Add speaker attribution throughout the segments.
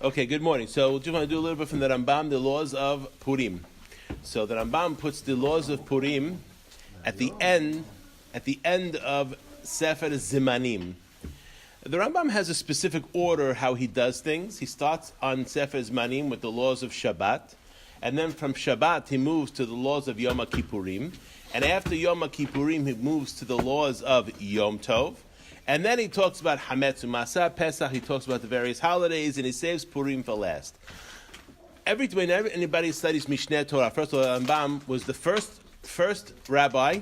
Speaker 1: Okay, good morning. So we just want to do a little bit from the Rambam, the laws of Purim. So the Rambam puts the laws of Purim at the end of Sefer Zimanim. The Rambam has a specific order how he does things. He starts on Sefer Zimanim with the laws of Shabbat, and then from Shabbat he moves to the laws of Yom Kippurim, and after Yom Kippurim he moves to the laws of Yom Tov. And then he talks about Hametz U'Maseh Pesach. He talks about the various holidays, and he saves Purim for last. Whenever anybody studies Mishneh Torah, first of all, Rambam was the first rabbi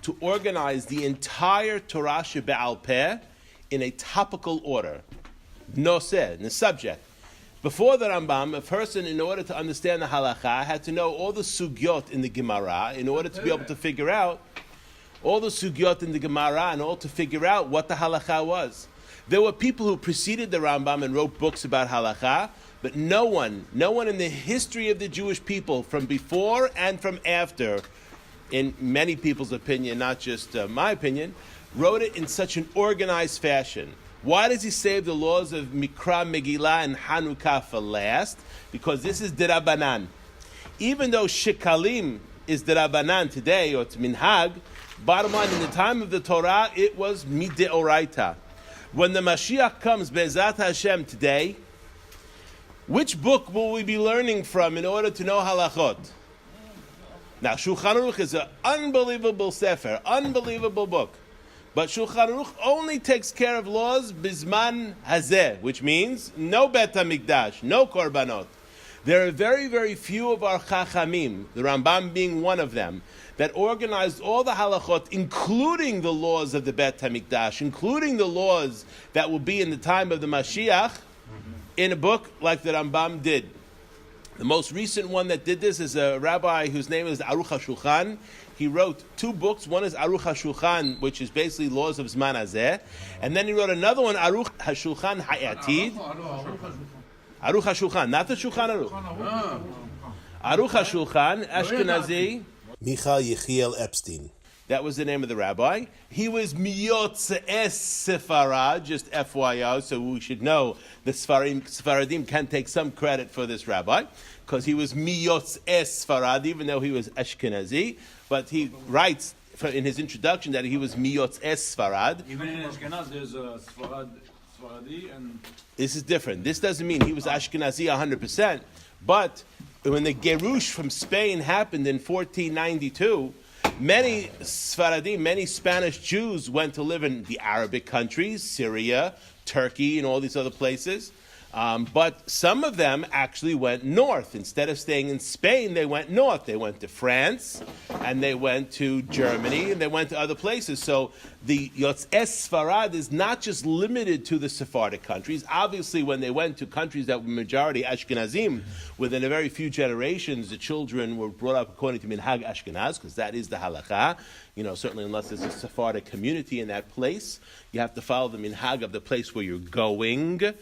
Speaker 1: to organize the entire Torah Shebe'al Peh in a topical order. Noseh, in the subject. Before the Rambam, a person, in order to understand the halakha, had to know all the sugyot in the Gemara in order to be able to figure out all the sugyot in the Gemara and all to figure out what the halakha was. There were people who preceded the Rambam and wrote books about halakha, but no one in the history of the Jewish people, from before and from after, in many people's opinion, not just my opinion, wrote it in such an organized fashion. Why does he save the laws of Mikra, Megillah, and Hanukkah for last? Because this is D'Rabbanan. Even though Shekalim is D'Rabbanan today, or it's Minhag, bottom line, in the time of the Torah, it was Mideoraita. When the Mashiach comes, Be'ezat Hashem, today, which book will we be learning from in order to know halachot? Now, Shulchan Aruch is an unbelievable sefer, unbelievable book. But Shulchan Aruch only takes care of laws Bizman Hazeh, which means no Bet HaMikdash, no Korbanot. There are very, very few of our Chachamim, the Rambam being one of them, that organized all the halachot, including the laws of the Bet HaMikdash, including the laws that will be in the time of the Mashiach, in a book like the Rambam did. The most recent one that did this is a rabbi whose name is Aruch HaShulchan. He wrote two books. One is Aruch HaShulchan, which is basically laws of Zman Hazeh. And then he wrote another one, Aruch HaShulchan Ha'atid. Aruch HaShulchan, not the Shulchan Aruch. Aruch HaShulchan, Ashkenazi.
Speaker 2: Michal Yechiel Epstein.
Speaker 1: That was the name of the rabbi. He was Miyotze Es Sefarad, just FYI, so we should know the Sfaradim can take some credit for this rabbi, because he was Miyotze Es Sefarad, even though he was Ashkenazi. But he writes in his introduction that he was Miyotze Es Sefarad.
Speaker 3: Even in Ashkenaz, there's a Sfaradi and...
Speaker 1: This is different. This doesn't mean he was Ashkenazi 100%, but when the Gerush from Spain happened in 1492, many Sfaradim, many Spanish Jews went to live in the Arabic countries, Syria, Turkey, and all these other places. But some of them actually went north. Instead of staying in Spain, they went north. They went to France, and they went to Germany, and they went to other places. So the Yotzei Sfarad is not just limited to the Sephardic countries. Obviously, when they went to countries that were majority Ashkenazim, within a very few generations, the children were brought up according to Minhag Ashkenaz, because that is the halakha. Certainly unless there's a Sephardic community in that place, you have to follow the Minhag of the place where you're going.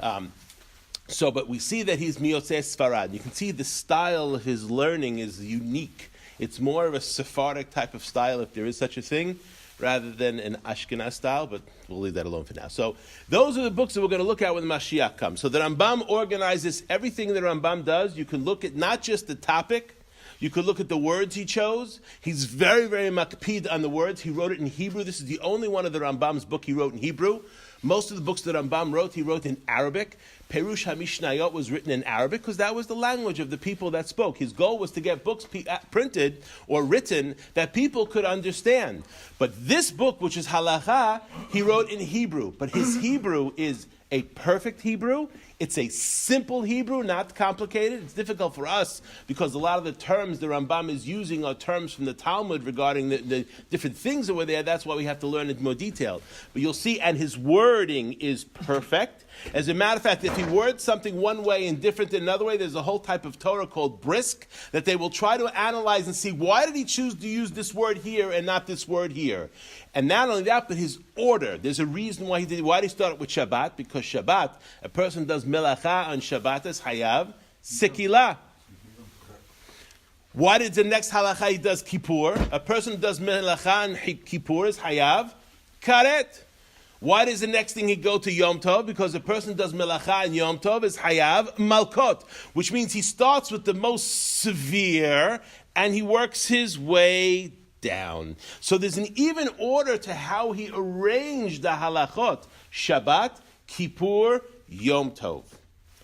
Speaker 1: But we see that he's Miyotze Sfarad. You can see the style of his learning is unique. It's more of a Sephardic type of style, if there is such a thing, rather than an Ashkenaz style, but we'll leave that alone for now. So those are the books that we're going to look at when the Mashiach comes. So the Rambam organizes everything the Rambam does. You can look at not just the topic, you could look at the words he chose. He's very, very makpid on the words. He wrote it in Hebrew. This is the only one of the Rambam's book he wrote in Hebrew. Most of the books that Rambam wrote, he wrote in Arabic. Perush HaMishnayot was written in Arabic because that was the language of the people that spoke. His goal was to get books printed or written that people could understand. But this book, which is Halacha, he wrote in Hebrew. But his Hebrew is a perfect Hebrew. It's a simple Hebrew, not complicated. It's difficult for us because a lot of the terms the Rambam is using are terms from the Talmud regarding the different things that were there. That's why we have to learn it more detailed. But you'll see, and his wording is perfect. As a matter of fact, if he words something one way and different in another way, there's a whole type of Torah called brisk that they will try to analyze and see why did he choose to use this word here and not this word here. And not only that, but his order. There's a reason why he did. Why did he start with Shabbat? Because Shabbat, a person does melacha on Shabbat as hayav sekilah. Why did the next halacha he does Kippur? A person who does melacha on Kippur is hayav karet. Why does the next thing he go to Yom Tov? Because a person does melacha in Yom Tov is hayav malkot, which means he starts with the most severe and he works his way down. So there's an even order to how he arranged the halachot: Shabbat, Kippur, Yom Tov.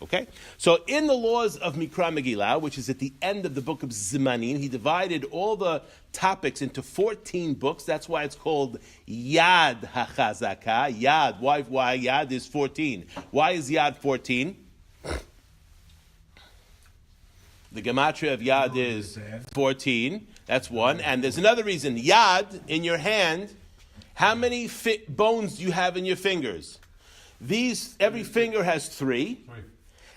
Speaker 1: Okay? So in the laws of Mikra Megillah, which is at the end of the book of Zimanim, he divided all the topics into 14 books. That's why it's called Yad HaChazaka. Yad. Why Yad is 14? Why is Yad 14? The gematria of Yad is 14. That's one. And there's another reason. Yad, in your hand, how many bones do you have in your fingers? Every finger has 3.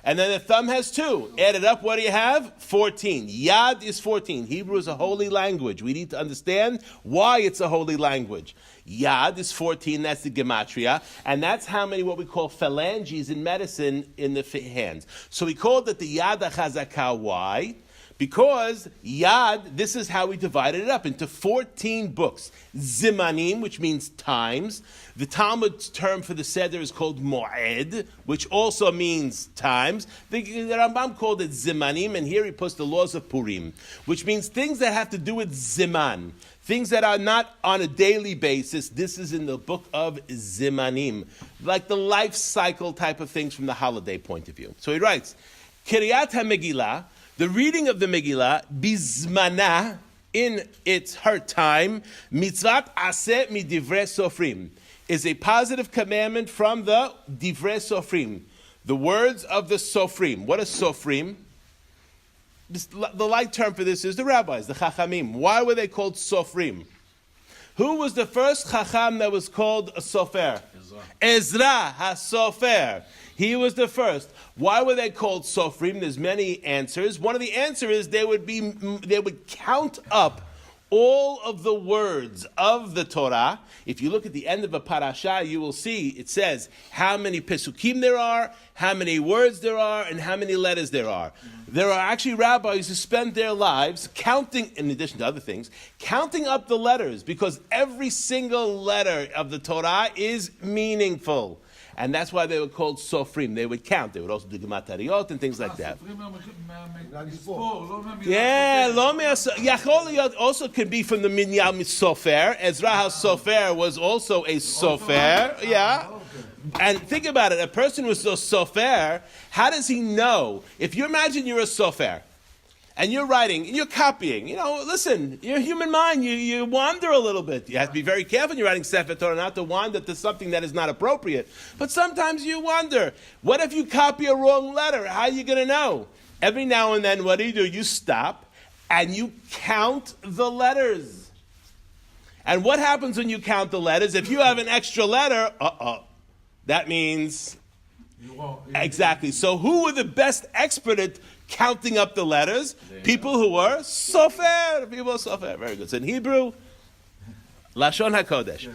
Speaker 1: And then the thumb has 2. Add it up, what do you have? 14. Yad is 14. Hebrew is a holy language. We need to understand why it's a holy language. Yad is 14, that's the gematria. And that's how many what we call phalanges in medicine in the hands. So we called it the Yad HaChazaka. Why? Because Yad, this is how we divided it up into 14 books. Zimanim, which means times. The Talmud's term for the Seder is called Mo'ed, which also means times. The Rambam called it Zimanim, and here he puts the laws of Purim, which means things that have to do with Ziman. Things that are not on a daily basis. This is in the book of Zimanim. Like the life cycle type of things from the holiday point of view. So he writes, Kiryat HaMegillah, the reading of the Megillah, bizmana, in her time, mitzvat aseh midivrei sofrim, is a positive commandment from the divrei sofrim, the words of the sofrim. What is sofrim? The light term for this is the rabbis, the chachamim. Why were they called sofrim? Who was the first chacham that was called a sofer? Ezra HaSofer. He was the first. Why were they called sofrim? There's many answers. One of the answers is they would count up all of the words of the Torah. If you look at the end of a parasha, you will see it says how many pesukim there are, how many words there are, and how many letters there are. There are actually rabbis who spend their lives counting, in addition to other things, counting up the letters, because every single letter of the Torah is meaningful. And that's why they were called sofrim. They would count. They would also do gematariot and things like that. Yeah, Yachol also could be from the Minyan Sofer. Ezra HaSofer was also a sofer. Yeah. And think about it. A person who's a sofer, how does he know? If you imagine you're a sofer, and you're writing, and you're copying, listen, you're a human mind, you wander a little bit. You have to be very careful when you're writing Sefer Torah not to wander to something that is not appropriate. But sometimes you wander. What if you copy a wrong letter? How are you going to know? Every now and then, what do? You stop, and you count the letters. And what happens when you count the letters? If you have an extra letter, that means... Exactly. So who were the best expert at counting up the letters? People who were sofer. People were sofer. Very good. So in Hebrew, Lashon HaKodesh.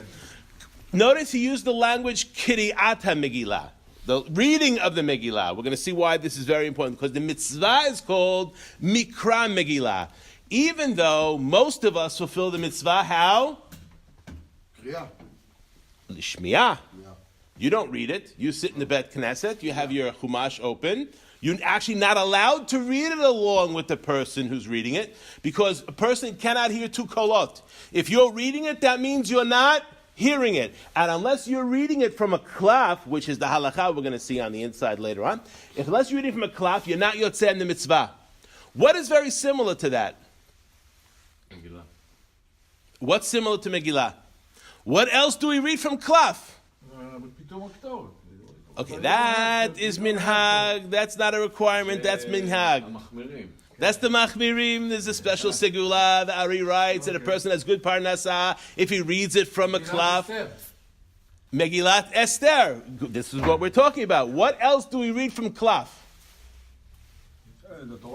Speaker 1: Notice he used the language Kiryat HaMegillah, the reading of the Megillah. We're going to see why this is very important, because the mitzvah is called Mikra Megillah. Even though most of us fulfill the mitzvah, how? Lishmiyah. You don't read it. You sit in the Bet Knesset. You have your Chumash open. You're actually not allowed to read it along with the person who's reading it, because a person cannot hear 2 kolot. If you're reading it, that means you're not hearing it. And unless you're reading it from a klaf, which is the halakha we're going to see on the inside later on, unless you're reading from a klaf, you're not yotzeh in the mitzvah. What is very similar to that?
Speaker 3: Megillah.
Speaker 1: What's similar to Megillah? What else do we read from klaf? Okay, that is minhag. That's not a requirement. That's minhag. That's the machmirim. There's a special segula. The Ari writes that a person has good parnasa if he reads it from a klaf. Megillat Esther. This is what we're talking about. What else do we read from klaf?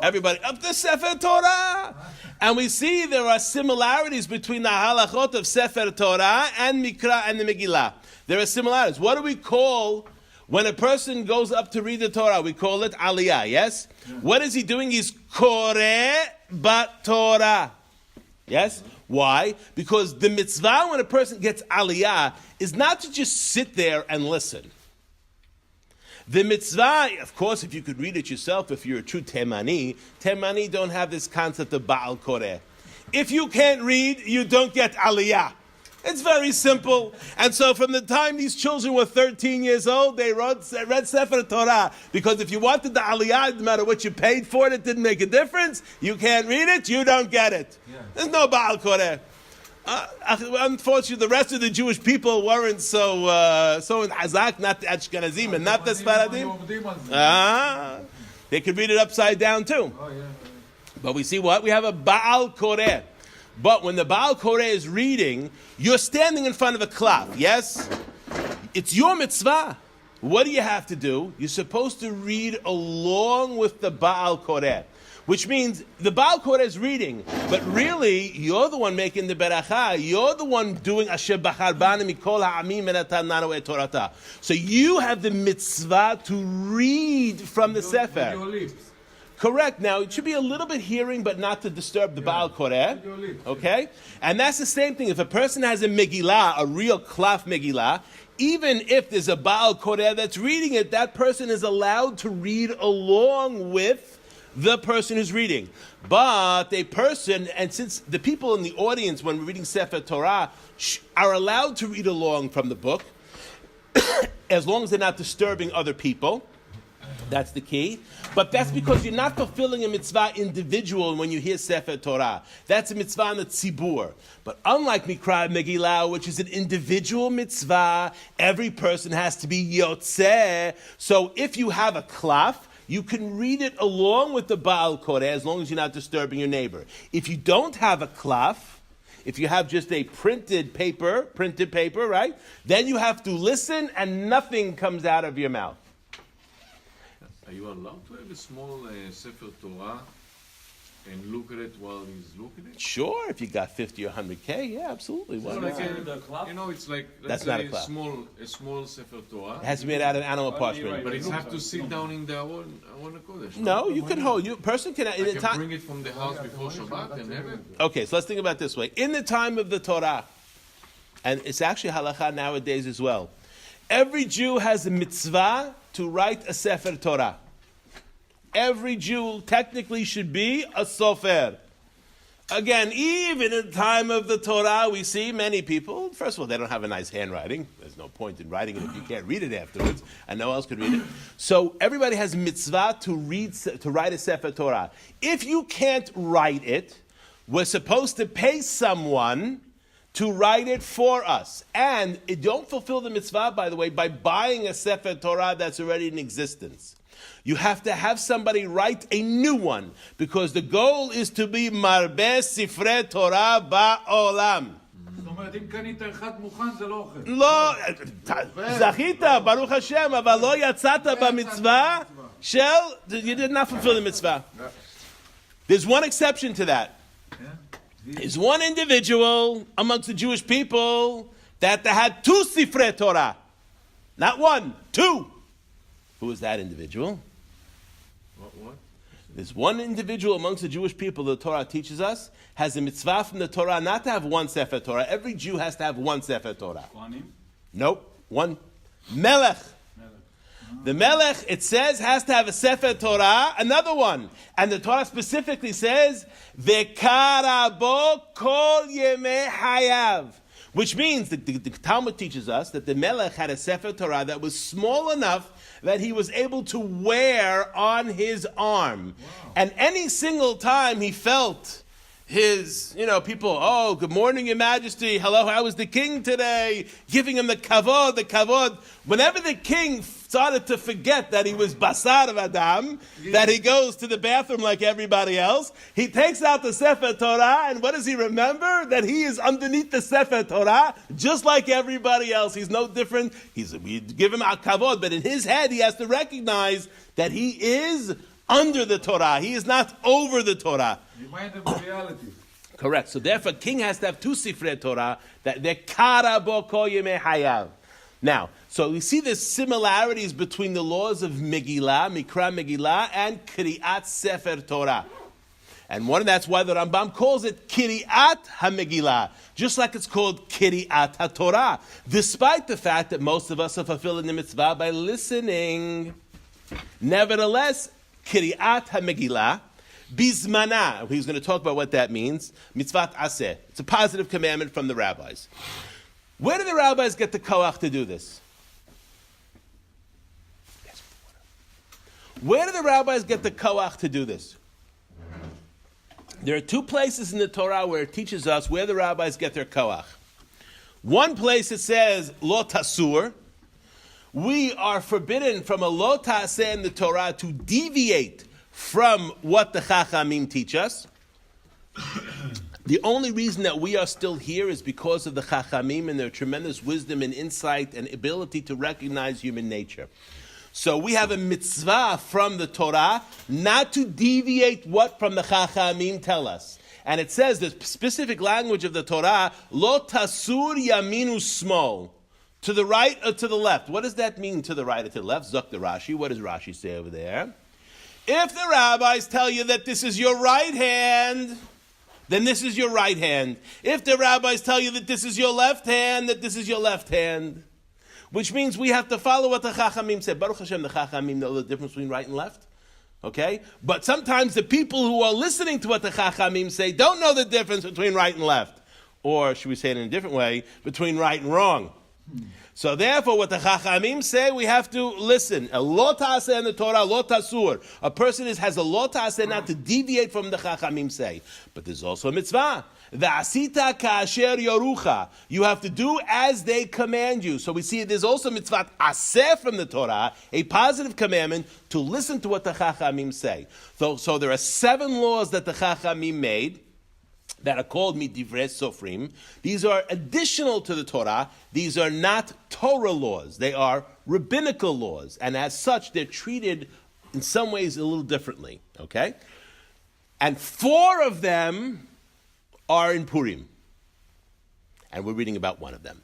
Speaker 1: Everybody up the Sefer Torah. And we see there are similarities between the halachot of Sefer Torah and Mikra and the Megillah. There are similarities. What do we call when a person goes up to read the Torah? We call it aliyah, yes? Yeah. What is he doing? He's koreh bat Torah. Yes? Why? Because the mitzvah when a person gets aliyah is not to just sit there and listen. The mitzvah, of course, if you could read it yourself, if you're a true Temani don't have this concept of Baal Koreh. If you can't read, you don't get aliyah. It's very simple. And so from the time these children were 13 years old, they read Sefer Torah. Because if you wanted the aliyah, no matter what you paid for it didn't make a difference. You can't read it, you don't get it. Yeah. There's no Baal Koreh. Unfortunately, the rest of the Jewish people weren't so in Hazak, not the Ashkenazim and not the Sfaradim. They could read it upside down too. But we see what? We have a Baal Koreh. But when the Baal Koreh is reading, you're standing in front of a klaf, yes? It's your mitzvah. What do you have to do? You're supposed to read along with the Baal Koreh. Which means the Baal Koreh is reading, but really, you're the one making the beracha. You're the one doing Asher Bachar Bani Mikol Ha'amim Menatan Nanu Et Torata. So you have the mitzvah to read from the Sefer.
Speaker 3: With your lips.
Speaker 1: Correct. Now, it should be a little bit hearing, but not to disturb the Baal Koreh. Okay? And that's the same thing. If a person has a Megillah, a real klaf Megillah, even if there's a Baal Koreh that's reading it, that person is allowed to read along with the person who's reading. But a person, and since the people in the audience when we're reading Sefer Torah are allowed to read along from the book, as long as they're not disturbing other people, that's the key. But that's because you're not fulfilling a mitzvah individual when you hear Sefer Torah. That's a mitzvah on the tzibur. But unlike Mikra Megillah, which is an individual mitzvah, every person has to be yotzeh. So if you have a klaf, you can read it along with the Baal Koreh as long as you're not disturbing your neighbor. If you don't have a klaf, if you have just a printed paper, right? Then you have to listen and nothing comes out of your mouth.
Speaker 4: Are you allowed to have a small Sefer Torah and look at it while he's looking at it?
Speaker 1: Sure, if you got 50 or 100K, yeah, absolutely. Why
Speaker 4: So
Speaker 1: not?
Speaker 4: like it's like
Speaker 1: That's
Speaker 4: let's
Speaker 1: not a
Speaker 4: say
Speaker 1: klaf.
Speaker 4: a small Sefer Torah.
Speaker 1: It has to be made out of animal parchment.
Speaker 4: But it's have to sit down in the Aron Kodesh.
Speaker 1: No, you can hold. You person can.
Speaker 4: I can bring it from the house before Shabbat and have it.
Speaker 1: Okay, so let's think about it this way. In the time of the Torah, and it's actually halacha nowadays as well, every Jew has a mitzvah to write a Sefer Torah. Every Jew technically should be a sofer. Again, even in the time of the Torah, we see many people, first of all, they don't have a nice handwriting. There's no point in writing it if you can't read it afterwards, and no one else could read it. So everybody has mitzvah to write a Sefer Torah. If you can't write it, we're supposed to pay someone to write it for us. And it don't fulfill the mitzvah, by the way, by buying a Sefer Torah that's already in existence. You have to have somebody write a new one, because the goal is to be marbeh sifrei Torah ba'olam.
Speaker 3: זאת אומרת, אם קנית אחד מוכן, זה לא אוכל.
Speaker 1: לא, זכית, ברוך השם, אבל לא יצאת במצווה של, you did not fulfill the mitzvah. There's one exception to that. There's one individual amongst the Jewish people that had two sifrei Torah. Not one, two. Who is that individual?
Speaker 4: What?
Speaker 1: There's one individual amongst the Jewish people the Torah teaches us has a mitzvah from the Torah not to have one Sefer Torah. Every Jew has to have one Sefer Torah. Nope. One. Melech. The Melech, it says, has to have a Sefer Torah, another one. And the Torah specifically says, V'kara bo kol yemei hayav. Which means, the Talmud teaches us that the Melech had a Sefer Torah that was small enough that he was able to wear on his arm. Wow. And any single time he felt his, people, oh, good morning, Your Majesty, hello, how is the king today? Giving him the kavod. Whenever the king started to forget that he was basar of Adam, that he goes to the bathroom like everybody else, he takes out the Sefer Torah, and what does he remember? That he is underneath the Sefer Torah, just like everybody else. He's no different. We give him a kavod, but in his head he has to recognize that he is under the Torah. He is not over the Torah.
Speaker 3: Remind him of reality.
Speaker 1: Correct. So therefore, king has to have two sifrei Torah that they're kara bo kol yemei hayav. Now, so we see the similarities between the laws of Megillah, Mikra Megillah, and Kriyat Sefer Torah. And that's why the Rambam calls it Kiriat HaMegillah, just like it's called Kiriat HaTorah, despite the fact that most of us are fulfilling the mitzvah by listening. Nevertheless, Kiriat HaMegillah, Bizmana, he's going to talk about what that means, Mitzvat Aseh. It's a positive commandment from the rabbis. Where do the rabbis get the koach to do this? Where do the rabbis get the koach to do this? There are two places in the Torah where it teaches us where the rabbis get their koach. One place it says, lo tasur. We are forbidden from a lo taseh in the Torah to deviate from what the Chachamim teach us. The only reason that we are still here is because of the Chachamim and their tremendous wisdom and insight and ability to recognize human nature. So we have a mitzvah from the Torah not to deviate what from the Chachamim tell us. And it says the specific language of the Torah, lo tasur yaminu smol, to the right or to the left. What does that mean, to the right or to the left? Zok the Rashi. What does Rashi say over there? If the rabbis tell you that this is your right hand, then this is your right hand. If the rabbis tell you that this is your left hand, that this is your left hand. Which means we have to follow what the Chachamim said. Baruch Hashem, the Chachamim know the difference between right and left. Okay? But sometimes the people who are listening to what the Chachamim say don't know the difference between right and left. Or, should we say it in a different way, between right and wrong. So therefore, what the Chachamim say, we have to listen. A lo ta'aseh in the Torah, lo tasur. A person has a lo ta'aseh not to deviate from the Chachamim say. But there's also a mitzvah. V'asita ka'asher yorucha. You have to do as they command you. So we see there's also mitzvah aseh from the Torah, a positive commandment to listen to what the Chachamim say. So there are 7 laws that the Chachamim made that are called midivrei sofrim. These are additional to the Torah. These are not Torah laws. They are rabbinical laws. And as such, they're treated in some ways a little differently. Okay? And 4 of them are in Purim. And we're reading about one of them.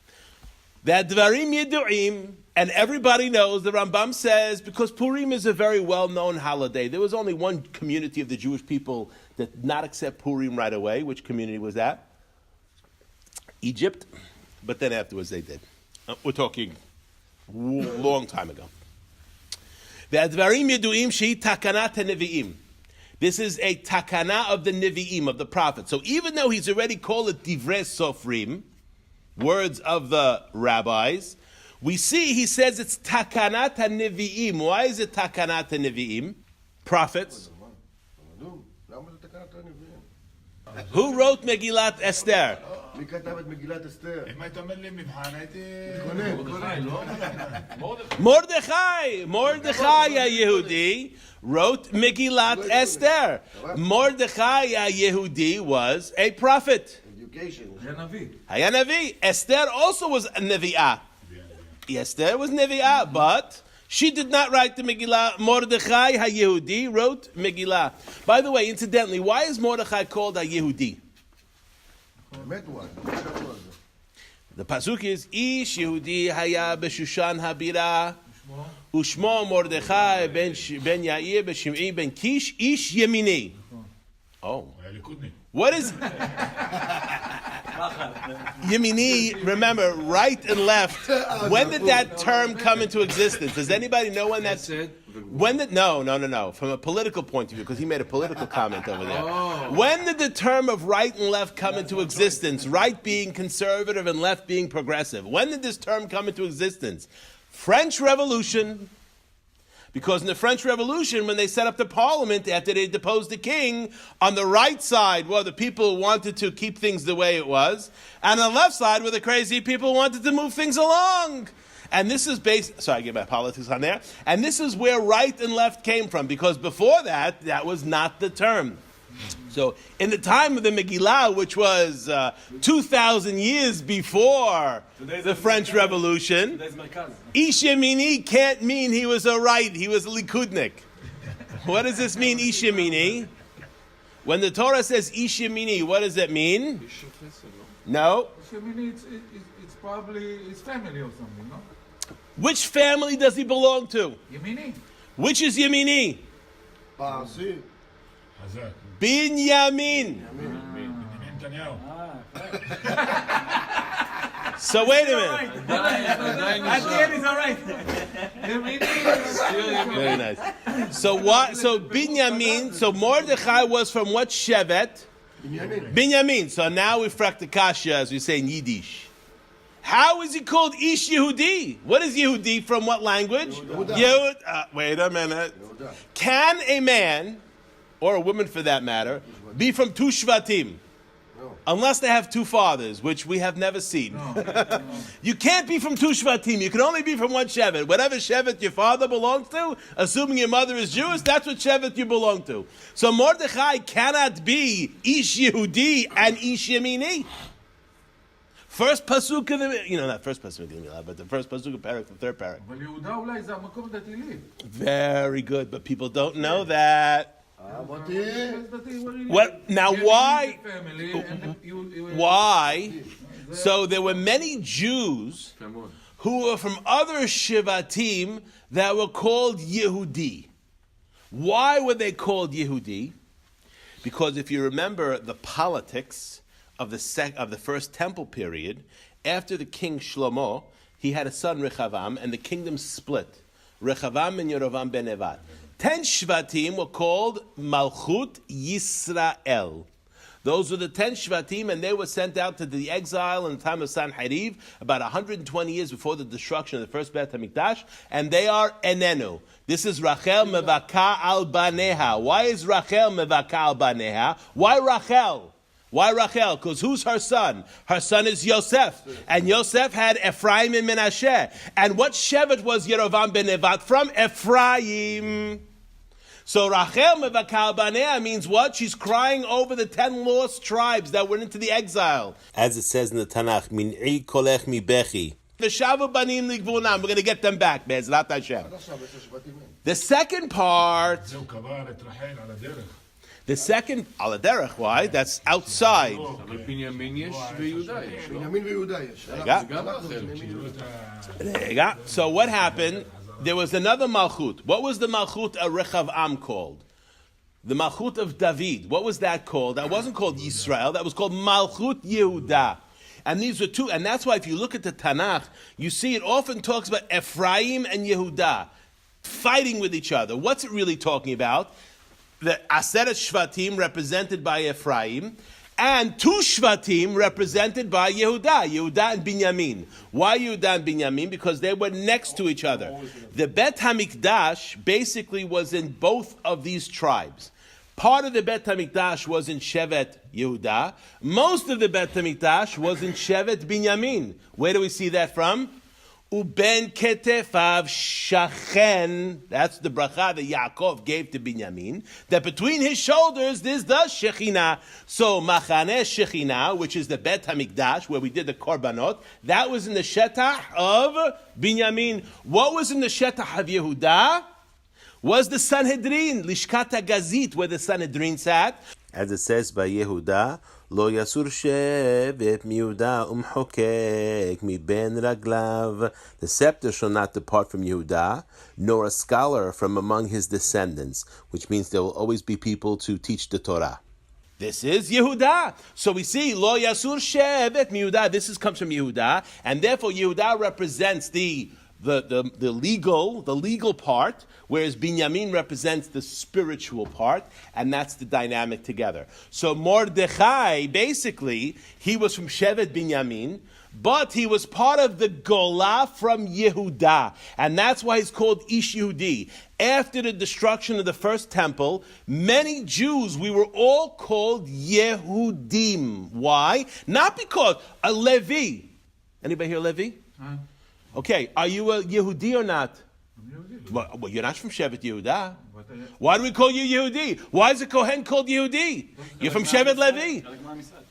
Speaker 1: V'advarim yedu'im, and everybody knows, the Rambam says, because Purim is a very well-known holiday. There was only one community of the Jewish people that did not accept Purim right away. Which community was that? Egypt. But then afterwards they did. We're talking long time ago. V'advarim yedu'im shehi takanat nevi'im. This is a takana of the Nevi'im, of the prophets. So even though he's already called it divrei sofrim, words of the rabbis, we see he says it's takanat nevi'im. Why is it takanat nevi'im? Prophets. Who wrote Megillat Esther?
Speaker 5: מי כתב את מגילת אסתר?
Speaker 3: אם היית אומר לי מבחן, הייתי...
Speaker 1: Mordechai HaYehudi wrote Megillat Esther. Mordechai HaYehudi was a prophet.
Speaker 5: Education.
Speaker 1: Haya Navi. Esther also was a Nevi'ah. Esther was Nevi'ah, but she did not write the Megillah. Mordechai HaYehudi wrote Megillah. By the way, incidentally, why is Mordechai called HaYehudi? The pasuk is Ish Yehudi Haya Beshushan Habira Ushmo Mordechai ben Yair Beshim'i ben Kish Ish Yemini. Oh, what is Yemini? Remember, right and left. When did that term come into existence? Does anybody know when that said? No. From a political point of view, because he made a political comment over there. Oh. When did the term of right and left come into existence? Right being conservative and left being progressive. When did this term come into existence? French Revolution. Because in the French Revolution, when they set up the parliament after they deposed the king, on the right side were the people who wanted to keep things the way it was, and on the left side were the crazy people who wanted to move things along. And this is I get my politics on there. And this is where right and left came from, because before that was not the term. So in the time of the Megillah, which was 2,000 years before the French Revolution, Ish Yemini can't mean he was a right, he was a Likudnik. What does this mean, Ish Yemini? When the Torah says Ish Yemini, what does it mean? No.
Speaker 6: Ish Yemini, it's probably his family or something, no?
Speaker 1: Which family does he belong to?
Speaker 6: Yemini.
Speaker 1: Which is Yemini?
Speaker 5: Parsi.
Speaker 1: Binyamin. So wait a minute.
Speaker 6: At the end, it's all right.
Speaker 1: Very nice. So what? So Binyamin. So Mordechai was from what shevet? Binyamin. So now we frak the kasha, as we say in Yiddish. How is he called Ish Yehudi? What is Yehudi from what language? Yehud. Wait a minute. Can a man, or a woman for that matter, be from two shvatim? Unless they have two fathers, which we have never seen. You can't be from two shvatim. You can only be from one shevet. Whatever shevet your father belongs to, assuming your mother is Jewish, that's what shevet you belong to. So Mordechai cannot be Ish Yehudi and Ish Yemini. First pasuk of the, not first pasuk of the Megillah, but the first pasuk of parak, the third parak.
Speaker 6: אבל יהודה אולי זה המקום דתי לי.
Speaker 1: Very good, but people don't know that.
Speaker 5: אמרתי,
Speaker 1: What now? Why?
Speaker 6: Family and you
Speaker 1: Why? So there were many Jews who were from other Shivatim that were called Yehudi. Why were they called Yehudi? Because if you remember the politics of the first temple period, after the king Shlomo, he had a son Rechavam, and the kingdom split. Rechavam and Yerovam ben Nevat. 10 Shvatim were called Malchut Yisrael. Those were the 10 Shvatim, and they were sent out to the exile in the time of Sanheriv, about 120 years before the destruction of the first Beit HaMikdash, and they are Enenu. This is Rachel Mevaka al Baneha. Why is Rachel Mevaka al Baneha? Why Rachel? Why Rachel? Because who's her son? Her son is Yosef. And Yosef had Ephraim and Menashe. And what Shevet was Yerovam ben Nevat from? Ephraim. So Rachel Mevakal Banea means what? She's crying over the 10 lost tribes that went into the exile.
Speaker 2: As it says in the Tanakh, Min'i kolech mi bechi.
Speaker 1: The Shavu Banim Ligvunam. We're going to get them back. Be'ezrat Hashem. The second part... The second, ala derech, why? That's outside.
Speaker 4: אבל בנימין יש ויהודה יש, לא?
Speaker 5: בנימין ויהודה יש.
Speaker 1: There you go. So what happened? There was another Malchut. What was the Malchut of Rechavam called? The Malchut of David. What was that called? That wasn't called Yisrael. That was called Malchut Yehuda. And these were two. And that's why if you look at the Tanakh, you see it often talks about Ephraim and Yehuda fighting with each other. What's it really talking about? The Aseret Shvatim represented by Ephraim, and 2 Shvatim represented by Yehuda and Binyamin. Why Yehuda and Binyamin? Because they were next to each other. The Bet HaMikdash basically was in both of these tribes. Part of the Bet HaMikdash was in Shevet Yehuda. Most of the Bet HaMikdash was in Shevet Binyamin. Where do we see that from? Uben ketefav shachen. That's the bracha that Yaakov gave to Binyamin. That between his shoulders there's the Shekhinah. So Machaneh Shekhinah, which is the Bet HaMikdash, where we did the Korbanot, that was in the Shetach of Binyamin. What was in the Shetach of Yehuda? Was the Sanhedrin, Lishkat HaGazit, where the Sanhedrin sat.
Speaker 2: As it says by Yehuda, Lo yasur shevet mi Yehuda umchokek mi ben raglav. The scepter shall not depart from Yehuda, nor a scholar from among his descendants, which means there will always be people to teach the Torah.
Speaker 1: This is Yehuda. So we see Lo Yasur Shevet mi Yehuda. This comes from Yehuda, and therefore Yehuda represents the legal part, whereas Binyamin represents the spiritual part, and that's the dynamic together. So Mordechai, basically, he was from Shevet Binyamin, but he was part of the Golah from Yehuda, and that's why he's called Ish Yehudi. After the destruction of the first temple, many Jews, we were all called Yehudim. Why? Not because a Levi. Anybody here Levi? Okay, are you a Yehudi or not? Well, you're not from Shevet Yehuda. Why do we call you Yehudi? Why is a Kohen called Yehudi? You're from Shevet Levi.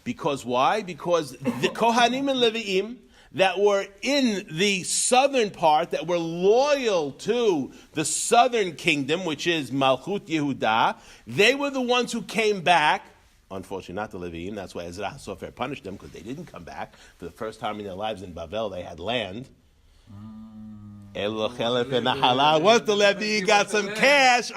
Speaker 1: Because why? Because the Kohanim and Leviim that were in the southern part, that were loyal to the southern kingdom, which is Malchut Yehuda, they were the ones who came back. Unfortunately, not the Leviim. That's why Ezra Sofer punished them, because they didn't come back. For the first time in their lives in Babel, they had land. Once the Levi got some cash,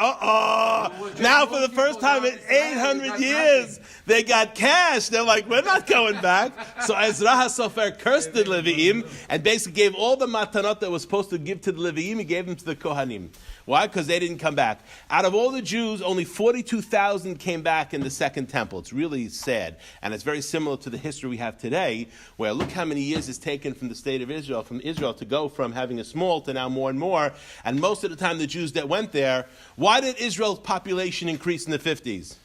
Speaker 1: now for the first time in 800 years, they got cash. They're like, we're not going back. So Ezra HaSofer cursed the Levi'im and basically gave all the matanot that was supposed to give to the Levi'im, he gave them to the Kohanim. Why? Because they didn't come back. Out of all the Jews, only 42,000 came back in the Second Temple. It's really sad. And it's very similar to the history we have today, where look how many years it's taken from the state of Israel, from Israel to go from having a small to now more and more. And most of the time the Jews that went there, why did Israel's population increase in the 50s?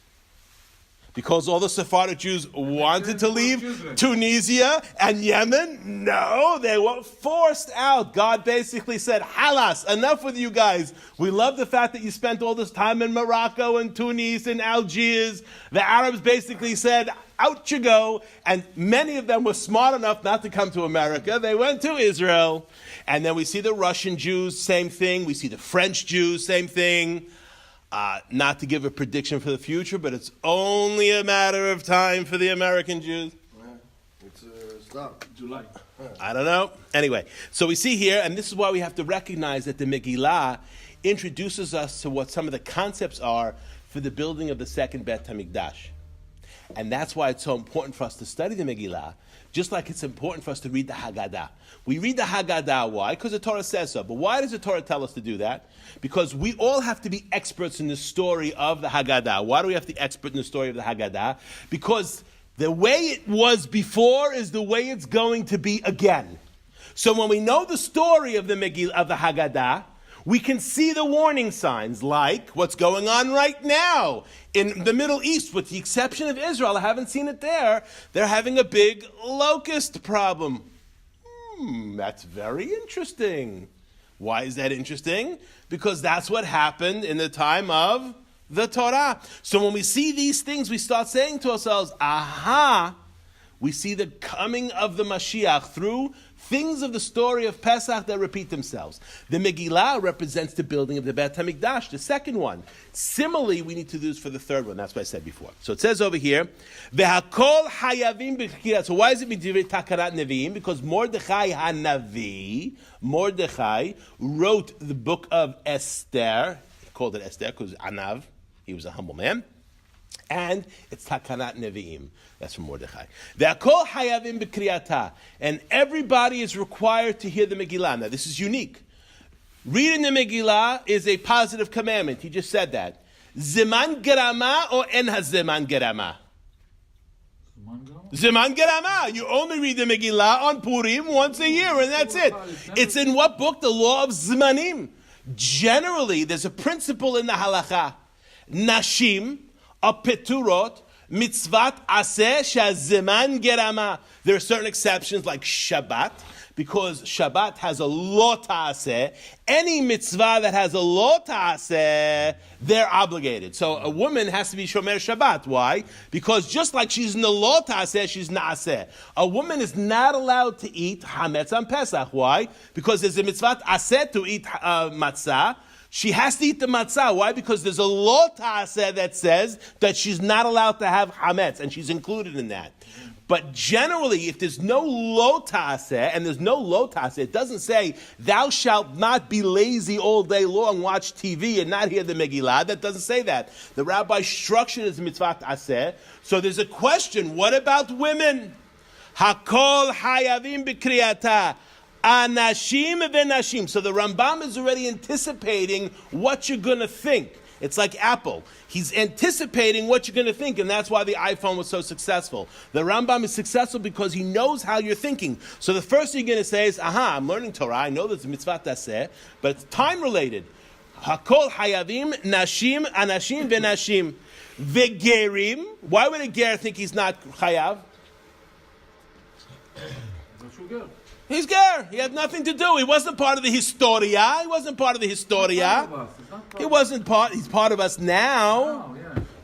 Speaker 1: Because all the Sephardic Jews wanted to leave Tunisia and Yemen? No, they were forced out. God basically said, halas, enough with you guys. We love the fact that you spent all this time in Morocco and Tunis and Algiers. The Arabs basically said, out you go. And many of them were smart enough not to come to America. They went to Israel. And then we see the Russian Jews, same thing. We see the French Jews, same thing. Not to give a prediction for the future, but it's only a matter of time for the American Jews.
Speaker 5: It's stop.
Speaker 3: July.
Speaker 1: I don't know. Anyway, so we see here, and this is why we have to recognize that the Megillah introduces us to what some of the concepts are for the building of the second Bet HaMikdash. And that's why it's so important for us to study the Megillah, just like it's important for us to read the Haggadah. We read the Haggadah, why? Because the Torah says so. But why does the Torah tell us to do that? Because we all have to be experts in the story of the Haggadah. Why do we have to be expert in the story of the Haggadah? Because the way it was before is the way it's going to be again. So when we know the story of the Megillah, of the Haggadah, we can see the warning signs, like what's going on right now in the Middle East, with the exception of Israel. I haven't seen it there. They're having a big locust problem. That's very interesting. Why is that interesting? Because that's what happened in the time of the Torah. So when we see these things, we start saying to ourselves, aha, we see the coming of the Mashiach through things of the story of Pesach that repeat themselves. The Megillah represents the building of the Bet HaMikdash, the second one. Similarly, we need to do this for the third one. That's what I said before. So it says over here, V'hakol hayavim b'chira. So why is it Midivrei Takarat Nevi'im? Because Mordechai HaNavi, Mordechai wrote the book of Esther. He called it Esther because Anav, he was a humble man. And it's Takanat Nevi'im. That's from Mordechai. Ve'akol hayavim b'kriyata. And everybody is required to hear the Megillah. Now, this is unique. Reading the Megillah is a positive commandment. He just said that. Zeman gerama or en ha-zeman gerama? Zeman gerama. You only read the Megillah on Purim once a year, and that's it. It's in what book? The law of Zmanim. Generally, there's a principle in the halacha. Nashim a peturot, mitzvat aseh shazeman gerama. There are certain exceptions like Shabbat, because Shabbat has a lo ta'aseh. Any mitzvah that has a lo ta'aseh, they're obligated. So a woman has to be shomer Shabbat. Why? Because just like she's in the lo ta'aseh, she's na'aseh. A woman is not allowed to eat hametz on Pesach. Why? Because there's a mitzvah aseh to eat matzah. She has to eat the matzah. Why? Because there's a lo ta'aseh that says that she's not allowed to have hametz, and she's included in that. But generally, if there's no lo ta'aseh, and there's no lo ta'aseh, it doesn't say, thou shalt not be lazy all day long, watch TV, and not hear the Megillah. That doesn't say that. The rabbi structured it as mitzvah ta'aseh. So there's a question, what about women? Hakol hayavim b'kriyata. Anashim v'nashim. So the Rambam is already anticipating what you're going to think. It's like Apple. He's anticipating what you're going to think, and that's why the iPhone was so successful. The Rambam is successful because he knows how you're thinking. So the first thing you're going to say is, aha, I'm learning Torah. I know there's a mitzvah taseh, but it's time-related. Hakol hayavim, nashim, anashim v'nashim. V'gerim. Why would a ger think he's not chayav? He's ger. He had nothing to do. He wasn't part of the historia. He wasn't part of the historia. He wasn't part. He's part of us now.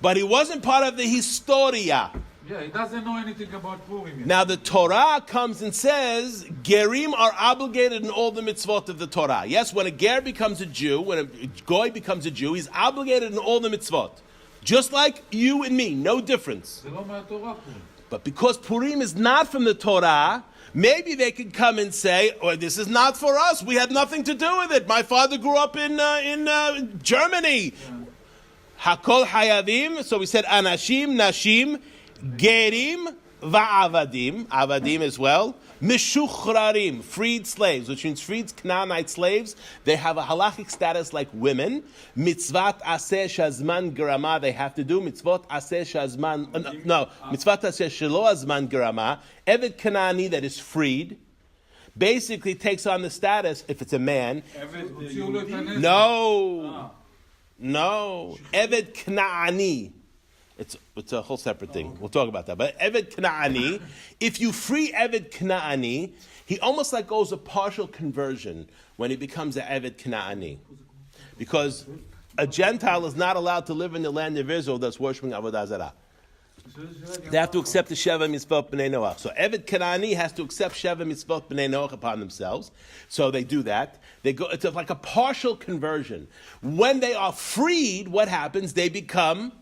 Speaker 1: But he wasn't part of the historia.
Speaker 6: Yeah, he doesn't know anything about Purim yet.
Speaker 1: Now the Torah comes and says, gerim are obligated in all the mitzvot of the Torah. Yes, when a ger becomes a Jew, when a goy becomes a Jew, he's obligated in all the mitzvot. Just like you and me, no difference. But because Purim is not from the Torah, maybe they could come and say, "Oh, this is not for us. We had nothing to do with it. My father grew up in Germany." Hakol hayavim. So we said anashim, nashim, gerim, va'avadim. Avadim as well. Mishuchrarim, freed slaves, which means freed Canaanite slaves. They have a halachic status like women. Mitzvat aseh shazman gerama. They have to do mitzvot aseh shazman. Mitzvat aseh shelo azman gerama. Eved Kanaani that is freed basically takes on the status, if it's a man. No. Eved Kanaani. It's a whole separate thing. We'll talk about that. But Eved Kanaani, if you free Eved Kanaani, he almost like goes a partial conversion when he becomes an Eved Kanaani. Because a Gentile is not allowed to live in the land of Israel that's worshiping Avodah Zarah. They have to accept the Sheva Mitzvot B'nai Noach. So Eved Kanaani has to accept Sheva Mitzvot B'nai Noach upon themselves. So they do that. It's like a partial conversion. When they are freed, what happens? They become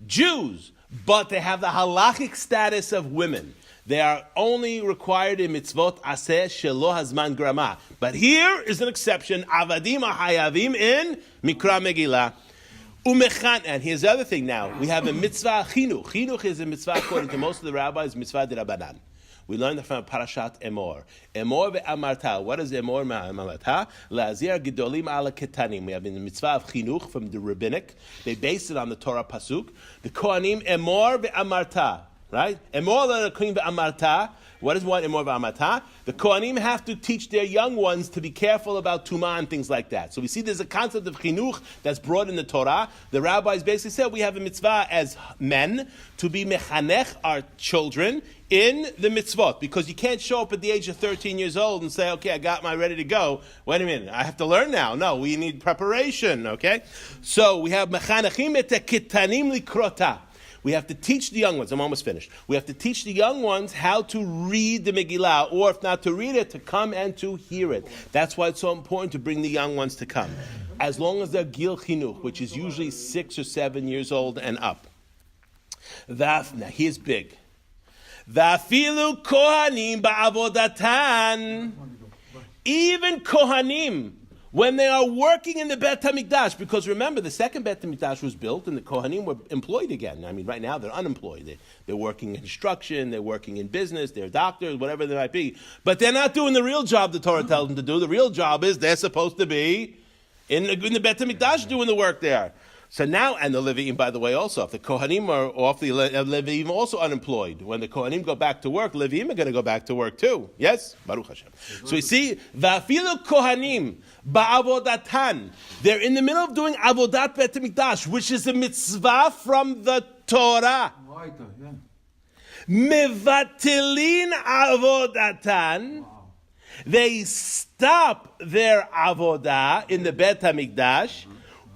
Speaker 1: Jews, but they have the halachic status of women. They are only required in mitzvot aseh shelo hazman grama. But here is an exception: avadim ahayavim in Mikra Megillah. Umechan, and here's the other thing. Now we have a mitzvah chinuch. Chinuch is a mitzvah according to most of the rabbis, mitzvah d'Rabbanan. We learned from Parashat Emor. Emor ve'amarta. What is Emor ve'amarta? La'azir gedolim ala ketanim. We have in the mitzvah of chinuch from the rabbinic. They base it on the Torah pasuk. The Kohanim Emor ve'amarta. Right? Emor le'akonim ve'amarta. What is one Emor ve'amarta? The Kohanim have to teach their young ones to be careful about Tumah and things like that. So we see there's a concept of chinuch that's brought in the Torah. The rabbis basically said we have a mitzvah as men to be mechanech our children in the mitzvot, because you can't show up at the age of 13 years old and say, okay, I got my ready to go. Wait a minute, I have to learn now. No, we need preparation, okay? So we have mechanechim et kitanim likrota. We have to teach the young ones. I'm almost finished. We have to teach the young ones how to read the Megillah, or if not to read it, to come and to hear it. That's why it's so important to bring the young ones to come. As long as they're gil chinuch, which is usually 6 or 7 years old and up. Now here's big. Va'afilu kohanim ba'avodatan. Even kohanim, when they are working in the Bet HaMikdash, because remember, the second Bet HaMikdash was built and the kohanim were employed again. I mean, right now they're unemployed. They're working in construction, they're working in business, they're doctors, whatever they might be. But they're not doing the real job the Torah tells them to do. The real job is they're supposed to be in the Bet HaMikdash doing the work there. So now, and the Levi'im, by the way, also, if the Kohanim are off, the Levi'im also unemployed. When the Kohanim go back to work, Levi'im are going to go back to work too. Yes? Baruch Hashem. So we see, Va'afilu Kohanim ba'avodatan. They're in the middle of doing Avodat Bet HaMikdash, which is a mitzvah from the Torah. Mevatilin avodatan. They stop their avodah in the Bet HaMikdash.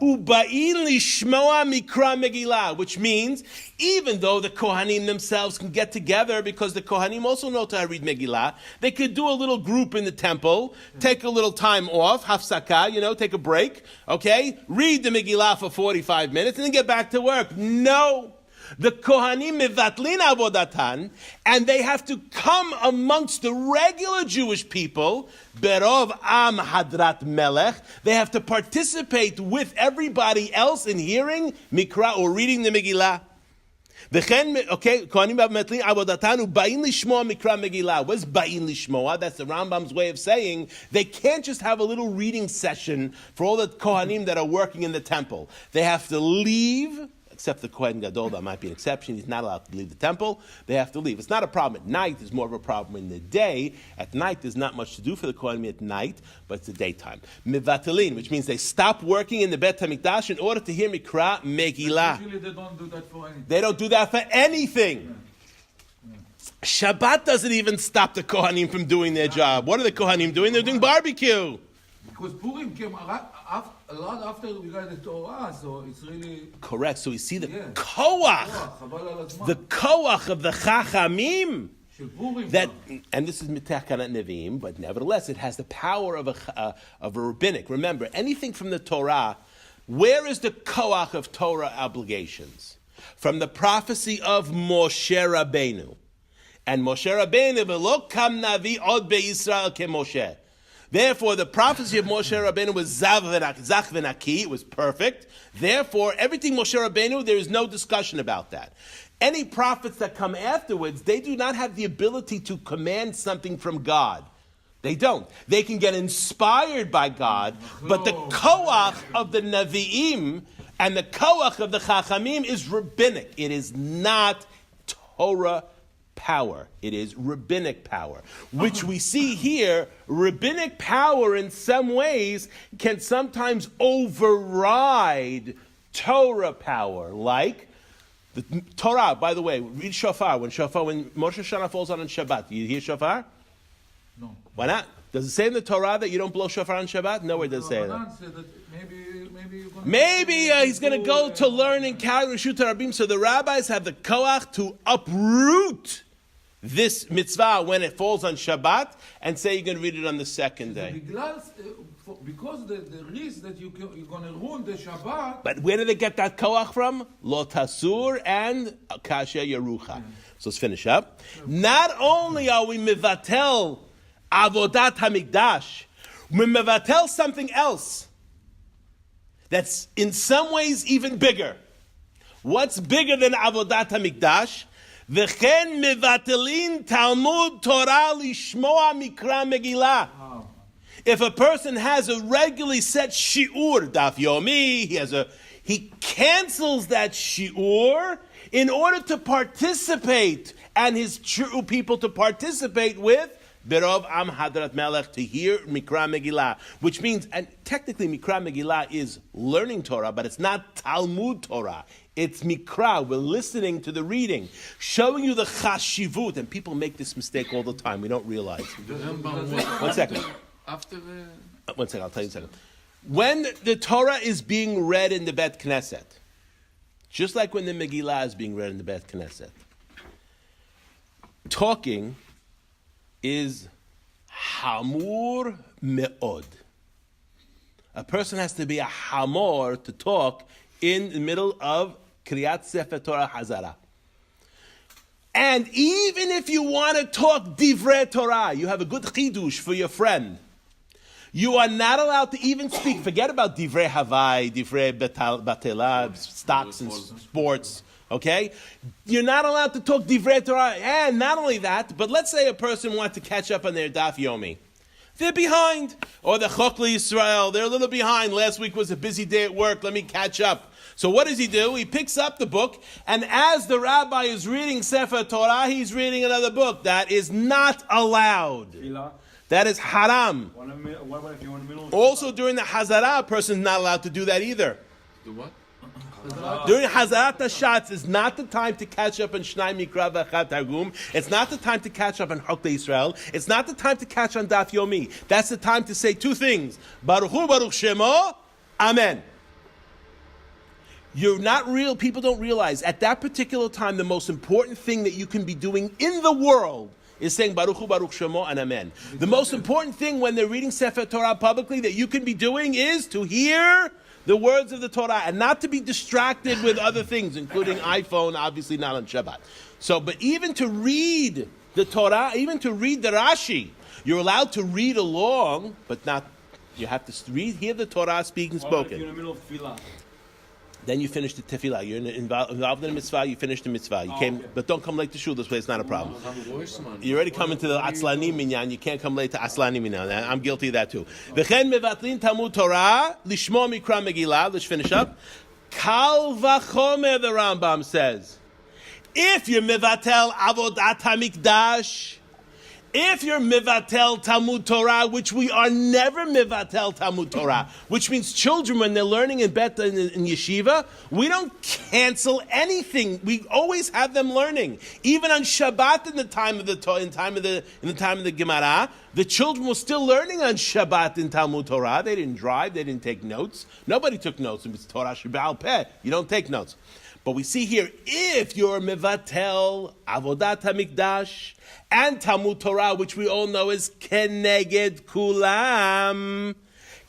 Speaker 1: Uba'in lishmoa mikra Megillah, which means even though the Kohanim themselves can get together, because the Kohanim also know how to read Megillah, they could do a little group in the temple, take a little time off, hafsaka, take a break, okay? Read the Megillah for 45 minutes and then get back to work. No. The Kohanim mevatlin avodatan, and they have to come amongst the regular Jewish people, berov am hadrat melech. They have to participate with everybody else in hearing Mikra or reading the Megillah. Okay, Kohanim mevatlin avodatan u'ba'in lishmoa Mikra Megillah. What's ba'in lishmoa? That's the Rambam's way of saying they can't just have a little reading session for all the Kohanim that are working in the temple. They have to leave. Except the Kohen Gadol, that might be an exception. He's not allowed to leave the temple. They have to leave. It's not a problem at night. It's more of a problem in the day. At night, there's not much to do for the Kohen at night, but it's the daytime. Mivatelin, which means they stop working in the Bet HaMikdash in order to hear Mikra Megillah.
Speaker 6: Usually they don't do that for anything.
Speaker 1: They don't do that for anything. Shabbat doesn't even stop the Kohanim from doing their job. What are the Kohanim doing? They're doing barbecue.
Speaker 6: Because Purim came a lot after we got the Torah, so it's really...
Speaker 1: Correct. So we see the koach of the Chachamim. That, and this is mitach kanat neviim, but nevertheless it has the power of a rabbinic. Remember, anything from the Torah, where is the koach of Torah obligations? from the prophecy of Moshe Rabbeinu. And Moshe Rabbeinu, v'lo kam navi od beYisrael ke Moshe. Therefore, the prophecy of Moshe Rabbeinu was zach v'naki, it was perfect. Therefore, everything Moshe Rabbeinu, there is no discussion about that. Any prophets that come afterwards, they do not have the ability to command something from God. They don't. They can get inspired by God, but the koach of the Navi'im and the koach of the Chachamim is rabbinic. It is not Torah power. It is rabbinic power, which we see here. Rabbinic power in some ways can sometimes override Torah power, like the Torah. By the way, read shofar. When Moshe Hashanah falls on Shabbat, do you hear shofar?
Speaker 6: No.
Speaker 1: Why not? Does it say in the Torah that you don't blow shofar on Shabbat? Nowhere does it say that. Maybe he's going to go to learn and carry Reshut Rabim. So the rabbis have the koach to uproot this mitzvah when it falls on Shabbat and say you're going to read it on the second day.
Speaker 6: Because the risk that you're going to ruin the Shabbat.
Speaker 1: But where did they get that koach from? Lo tasur and kasha yerucha. So let's finish up. Not only are we mivatel avodat hamikdash, we mivatel something else that's in some ways even bigger. What's bigger than avodat hamikdash? V'chen mevatelin Talmud Torah lishmoa mikra Megillah. If a person has a regularly set shiur, daf yomi, he cancels that shiur in order to participate, and his true people to participate with Berov Am Hadrat Melech, to hear Mikra Megillah, which means, and technically Mikra Megillah is learning Torah, but it's not Talmud Torah. It's Mikra. We're listening to the reading, showing you the chashivut, and people make this mistake all the time. We don't realize. 1 second.
Speaker 4: After the...
Speaker 1: 1 second, I'll tell you in a second. When the Torah is being read in the Bet Knesset, just like when the Megillah is being read in the Bet Knesset, talking is hamur me'od. A person has to be a hamor to talk in the middle of Kriyat Sefer Torah Hazara. And even if you want to talk divrei Torah, you have a good chidush for your friend, you are not allowed to even speak. Forget about divrei havai, divrei batela, stocks and sports. Okay? You're not allowed to talk divrei Torah. And not only that, but let's say a person wants to catch up on their daf yomi. They're behind. Or the Chokli Yisrael, they're a little behind. Last week was a busy day at work. Let me catch up. So what does he do? He picks up the book, and as the rabbi is reading Sefer Torah, he's reading another book. That is not allowed. That is haram. Also, during the Hazara, a person is not allowed to do that either.
Speaker 4: The what?
Speaker 1: During Hazarat HaShatz is not the time to catch up on Shnai Mikra V'Echad Targum. It's not the time to catch up on Chokli Yisrael. It's not the time to catch on Daf Yomi. That's the time to say two things. Baruch Hu Baruch Shemo, Amen. You're not real. People don't realize at that particular time the most important thing that you can be doing in the world is saying Baruch Hu Baruch Shemo and Amen. The most important thing when they're reading Sefer Torah publicly that you can be doing is to hear the words of the Torah and not to be distracted with other things, including iPhone, obviously not on Shabbat. So, but even to read the Torah, even to read the Rashi, you're allowed to read along, but not. You have to hear the Torah spoken.
Speaker 3: If you're in the middle of tefillah.
Speaker 1: Then you finish the tefillah. You're involved in the mitzvah. You finish the mitzvah. You came, but don't come late to shul. This way, it's not a problem. You already come into the atzlani minyan. You can't come late to atzlani minyan. I'm guilty of that too. V'chen mevatlin Talmud Torah lishmo mikra Megillah. Let's finish up. Kal v'chomer, the Rambam says, if you're mevatel avodat hamikdash, if you're mivatel Talmud Torah, which we are never mivatel Talmud Torah, which means children when they're learning in yeshiva, we don't cancel anything. We always have them learning. Even on Shabbat in the time of the Gemara, the children were still learning on Shabbat in Talmud Torah. They didn't drive. They didn't take notes. Nobody took notes. It's Torah Sheba'al Peh. You don't take notes. But we see here, if you're mivatel avodat hamikdash and Talmud Torah, which we all know is keneged kulam,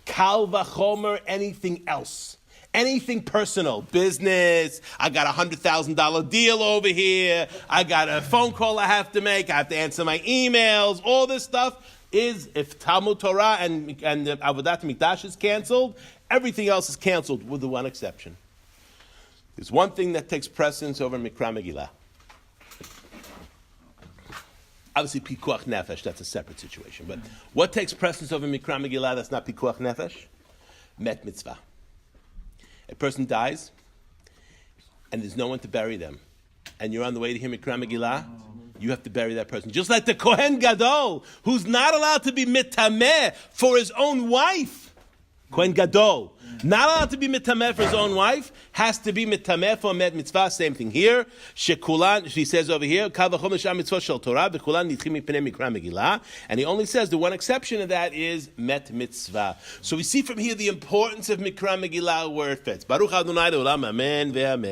Speaker 1: kal vachomer, anything else. Anything personal, business, I got $100,000 deal over here, I got a phone call I have to make, I have to answer my emails, all this stuff is, if Talmud Torah and Avodat Mikdash is canceled, everything else is canceled with the one exception. There's one thing that takes precedence over Mikra Megillah. Obviously, Pikuach Nefesh, that's a separate situation. But what takes precedence over Mikra Megillah that's not Pikuach Nefesh? Met Mitzvah. A person dies, and there's no one to bury them. And you're on the way to hear Mikra Megillah, you have to bury that person. Just like the Kohen Gadol, who's not allowed to be mitameh for his own wife. Kohen Gadol, not allowed to be mitameh for his own wife, has to be mitameh for met mitzvah. Same thing here. Shekulan, she says over here, Kal v'chol misham mitzvah shel Torah, v'kulan nitchim mipnei Mikra Megillah. And he only says the one exception of that is met mitzvah. So we see from here the importance of Mikra Megillah where it fits. Baruch Adonai Olam, amen ve'amen.